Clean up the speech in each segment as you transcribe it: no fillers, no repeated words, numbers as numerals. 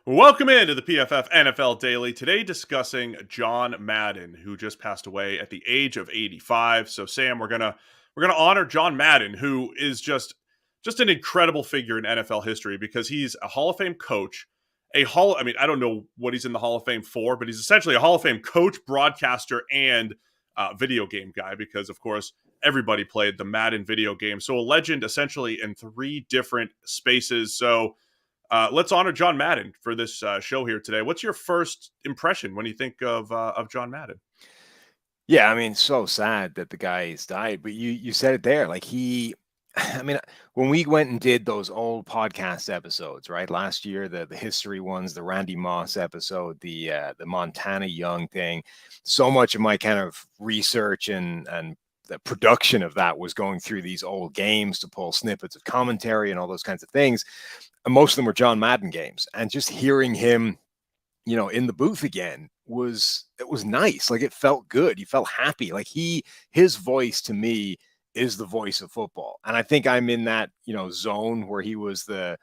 Welcome into the PFF NFL Daily. Today discussing John Madden, who just passed away at the age of 85. So Sam, we're gonna honor John Madden, who is just an incredible figure in NFL history because he's a Hall of Fame coach, I mean, I don't know what he's in the Hall of Fame for, but he's essentially a Hall of Fame coach, broadcaster, and video game guy because of course everybody played the Madden video game. So a legend essentially in three different spaces. So let's honor John Madden for this show here today. What's your first impression when you think of John Madden? Yeah, I mean, so sad that the guy's died, but you said it there. Like I mean, when we went and did those old podcast episodes, right? Last year, the history ones, the Randy Moss episode, the Montana Young thing, so much of my kind of research and the production of that was going through these old games to pull snippets of commentary and all those kinds of things. And most of them were John Madden games, and just hearing him in the booth again was nice. Like it felt good. You felt happy. Like his voice to me is the voice of football. And I think I'm in that, zone where he was the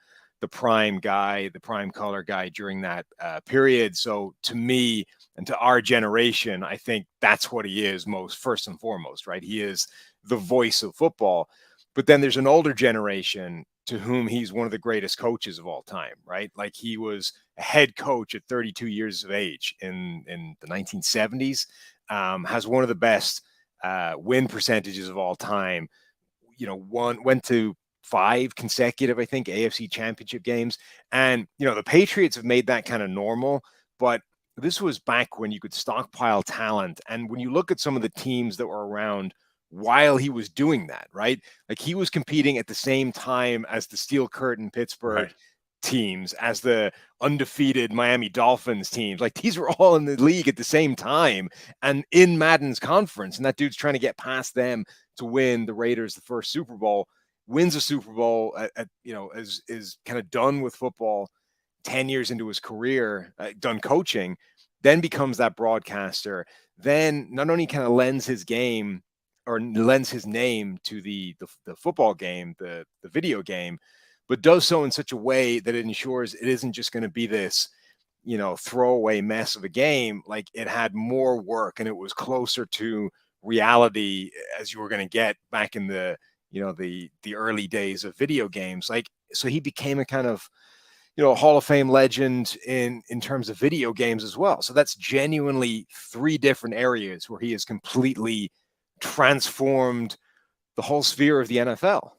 prime guy, the prime color guy during that period. So to me and to our generation, I think that's what he is most first and foremost, right? He is the voice of football. But then there's an older generation to whom he's one of the greatest coaches of all time, right? Like he was a head coach at 32 years of age in the 1970s, has one of the best win percentages of all time. Went to five consecutive, I think, AFC championship games. And, the Patriots have made that kind of normal, but this was back when you could stockpile talent. And when you look at some of the teams that were around while he was doing that, right? Like he was competing at the same time as the Steel Curtain Pittsburgh Right. teams, as the undefeated Miami Dolphins teams. Like these were all in the league at the same time and in Madden's conference. And that dude's trying to get past them to win the Raiders the first Super Bowl, wins a Super Bowl is kind of done with football 10 years into his career, done coaching, then becomes that broadcaster, then not only kind of lends his game or lends his name to the football game, the video game, but does so in such a way that it ensures it isn't just going to be this, throwaway mess of a game. Like it had more work and it was closer to reality as you were going to get back in the early days of video games. Like so he became a kind of Hall of Fame legend in terms of video games as well. So that's genuinely three different areas where he has completely transformed the whole sphere of the NFL.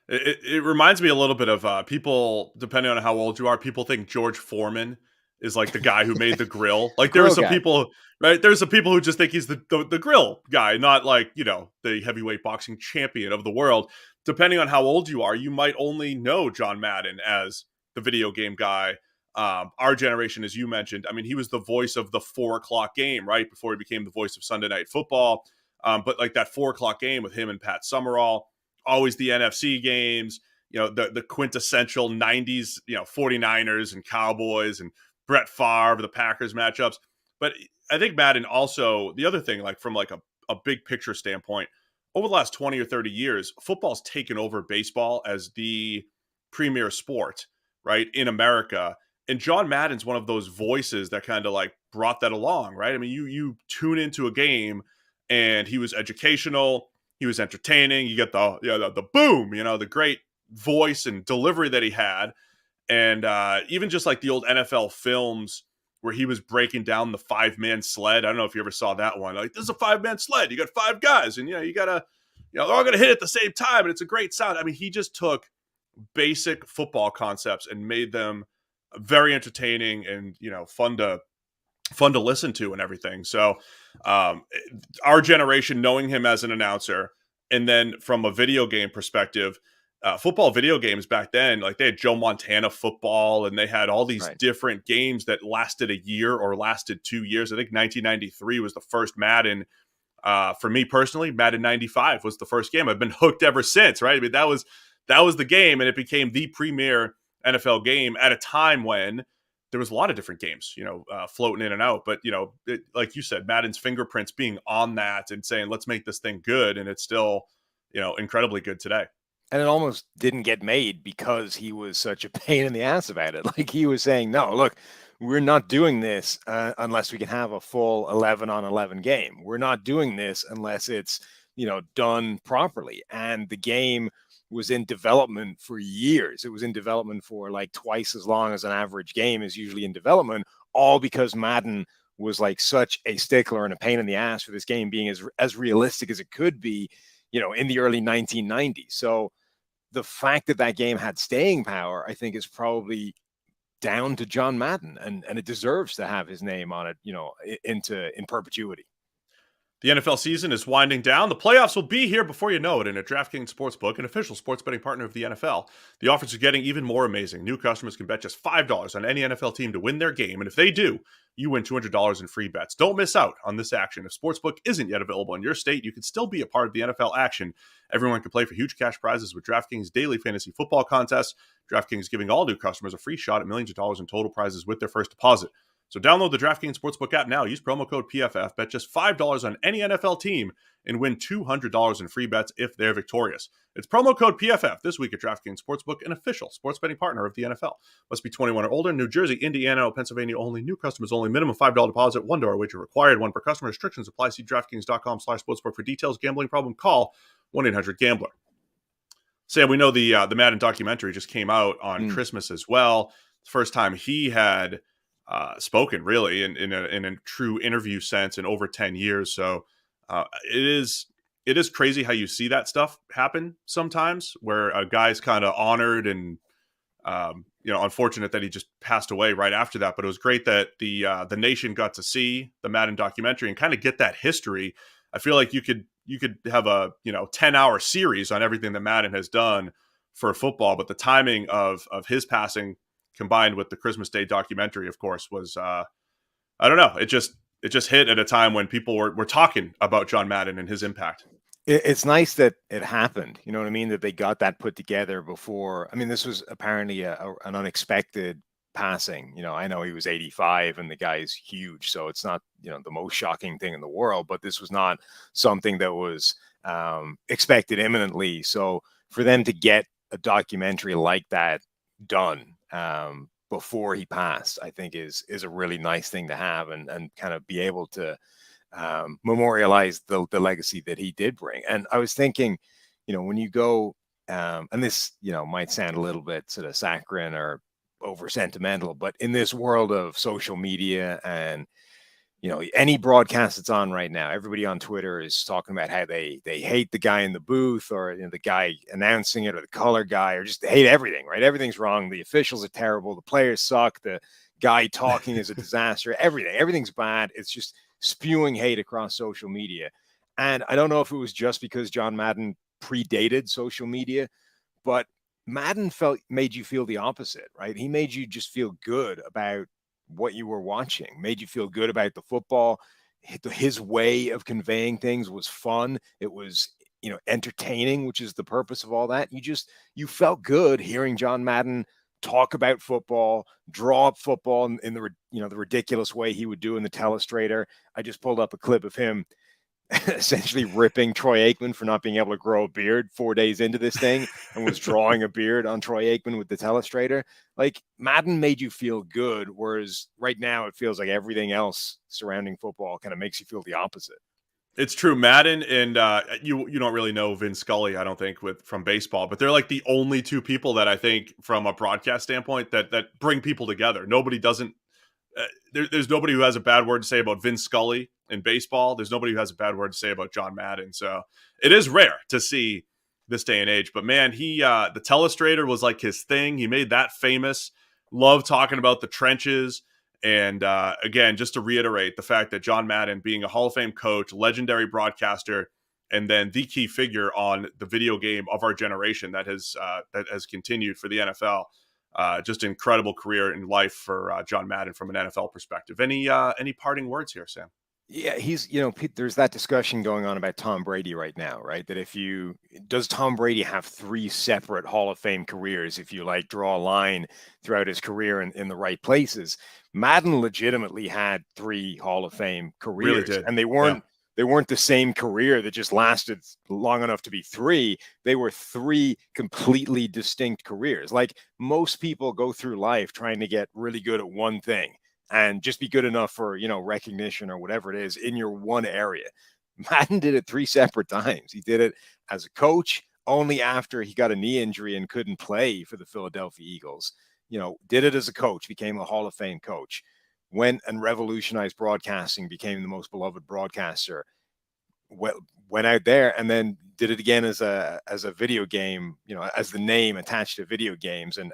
It reminds me a little bit of people, depending on how old you are, people think George Foreman is like the guy who made the grill. The Like there are grill some guy. people, right? There's some people who just think he's the grill guy, not like, the heavyweight boxing champion of the world. Depending on how old you are, you might only know John Madden as the video game guy. Our generation, as you mentioned, I mean, he was the voice of the 4 o'clock game, right? Before he became the voice of Sunday Night Football. But like that 4 o'clock game with him and Pat Summerall, always the NFC games, the quintessential 90s, 49ers and Cowboys and Brett Favre, the Packers matchups. But I think Madden also, the other thing, like from like a big picture standpoint, over the last 20 or 30 years, football's taken over baseball as the premier sport, right, in America. And John Madden's one of those voices that kind of like brought that along, right? I mean, you tune into a game and he was educational, he was entertaining. You get the boom, the great voice and delivery that he had, and even just like the old NFL films where he was breaking down the 5-man sled. I don't know if you ever saw that one. Like, this is a 5-man sled. You got five guys, and you gotta, they're all gonna hit at the same time, and it's a great sound. I mean, he just took basic football concepts and made them very entertaining and fun to listen to and everything. So, um, our generation knowing him as an announcer, and then from a video game perspective, football video games back then, like they had Joe Montana football, and they had all these Right. different games that lasted a year or lasted 2 years. I think 1993 was the first Madden. For me personally, Madden 95 was the first game. I've been hooked ever since. Right? I mean, that was the game, and it became the premier NFL game at a time when there was a lot of different games, floating in and out. But like you said, Madden's fingerprints being on that and saying, "Let's make this thing good," and it's still, incredibly good today. And it almost didn't get made because he was such a pain in the ass about it. Like he was saying, no, look, we're not doing this unless we can have a full 11 on 11 game. We're not doing this unless it's, done properly. And the game was in development for years. It was in development for like twice as long as an average game is usually in development, all because Madden was like such a stickler and a pain in the ass for this game being as realistic as it could be, in the early 1990s. So the fact that that game had staying power, I think, is probably down to John Madden, and it deserves to have his name on it, in perpetuity. The NFL season is winding down. The playoffs will be here before you know it. And at DraftKings Sportsbook, an official sports betting partner of the NFL, the offers are getting even more amazing. New customers can bet just $5 on any NFL team to win their game. And if they do, you win $200 in free bets. Don't miss out on this action. If Sportsbook isn't yet available in your state, you can still be a part of the NFL action. Everyone can play for huge cash prizes with DraftKings daily fantasy football contests. DraftKings giving all new customers a free shot at millions of dollars in total prizes with their first deposit. So download the DraftKings Sportsbook app now. Use promo code PFF. Bet just $5 on any NFL team and win $200 in free bets if they're victorious. It's promo code PFF this week at DraftKings Sportsbook, an official sports betting partner of the NFL. Must be 21 or older. New Jersey, Indiana, Pennsylvania only. New customers only. Minimum $5 deposit. $1 wager required. One per customer. Restrictions apply. See DraftKings.com/sportsbook for details. Gambling problem? Call 1-800-GAMBLER. Sam, we know the Madden documentary just came out on Christmas as well. First time he had spoken really in a true interview sense in over 10 years. So it is crazy how you see that stuff happen sometimes where a guy's kind of honored and, unfortunate that he just passed away right after that. But it was great that the nation got to see the Madden documentary and kind of get that history. I feel like you could have a 10-hour series on everything that Madden has done for football, but the timing of his passing combined with the Christmas Day documentary, of course, was I don't know. It just hit at a time when people were talking about John Madden and his impact. It's nice that it happened. You know what I mean? That they got that put together before. I mean, this was apparently an unexpected passing. I know he was 85 and the guy's huge, so it's not the most shocking thing in the world. But this was not something that was expected imminently. So for them to get a documentary like that done before he passed, I think is a really nice thing to have and kind of be able to memorialize the legacy that he did bring. And I was thinking, when you go, and this, might sound a little bit sort of saccharine or over sentimental, but in this world of social media and any broadcast that's on right now, everybody on Twitter is talking about how they hate the guy in the booth or the guy announcing it or the color guy or just hate everything, right? Everything's wrong. The officials are terrible. The players suck. The guy talking is a disaster. Everything's bad. It's just spewing hate across social media. And I don't know if it was just because John Madden predated social media, but Madden made you feel the opposite, right? He made you just feel good about what you were watching, made you feel good about the football. His way of conveying things was fun. It was, entertaining, which is the purpose of all that. You felt good hearing John Madden talk about football, draw up football in the ridiculous way he would do in the telestrator. I just pulled up a clip of him essentially ripping Troy Aikman for not being able to grow a beard 4 days into this thing and was drawing a beard on Troy Aikman with the telestrator. Like Madden made you feel good, whereas right now it feels like everything else surrounding football kind of makes you feel the opposite. It's true. Madden and you don't really know Vin Scully, I don't think, from baseball, but they're like the only two people that I think from a broadcast standpoint that bring people together. Nobody doesn't there's nobody who has a bad word to say about Vin Scully in baseball. There's nobody who has a bad word to say about John Madden. So it is rare to see this day and age. But man, he the telestrator was like his thing. He made that famous. Love talking about the trenches. And again, just to reiterate the fact that John Madden, being a Hall of Fame coach, legendary broadcaster, and then the key figure on the video game of our generation that has continued for the NFL. Just an incredible career in life for John Madden from an NFL perspective. Any parting words here, Sam? Yeah, he's, there's that discussion going on about Tom Brady right now, right? That does Tom Brady have 3 separate Hall of Fame careers if you draw a line throughout his career in the right places? Madden legitimately had 3 Hall of Fame careers, Really did. And they weren't they weren't the same career that just lasted long enough to be three. They were three completely distinct careers. Like most people go through life trying to get really good at one thing and just be good enough for, recognition or whatever it is in your one area. Madden did it three separate times. He did it as a coach only after he got a knee injury and couldn't play for the Philadelphia Eagles. Did it as a coach, became a Hall of Fame coach, went and revolutionized broadcasting, became the most beloved broadcaster, went out there and then did it again as a video game, as the name attached to video games, and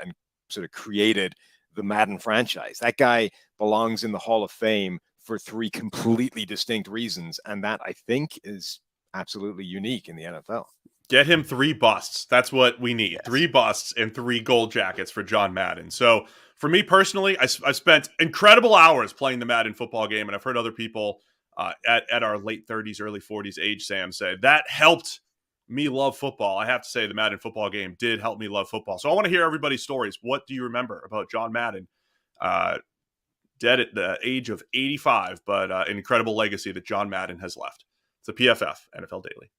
sort of created the Madden franchise. That guy belongs in the Hall of Fame for three completely distinct reasons. And that, I think, is absolutely unique in the NFL. Get him 3 busts. That's what we need. Yes. 3 busts and 3 gold jackets for John Madden. So for me personally, I spent incredible hours playing the Madden football game, and I've heard other people at our late 30s, early 40s age, Sam, say that helped me love football. I have to say the Madden football game did help me love football. So I want to hear everybody's stories. What do you remember about John Madden? Dead at the age of 85, but an incredible legacy that John Madden has left. It's a PFF NFL Daily.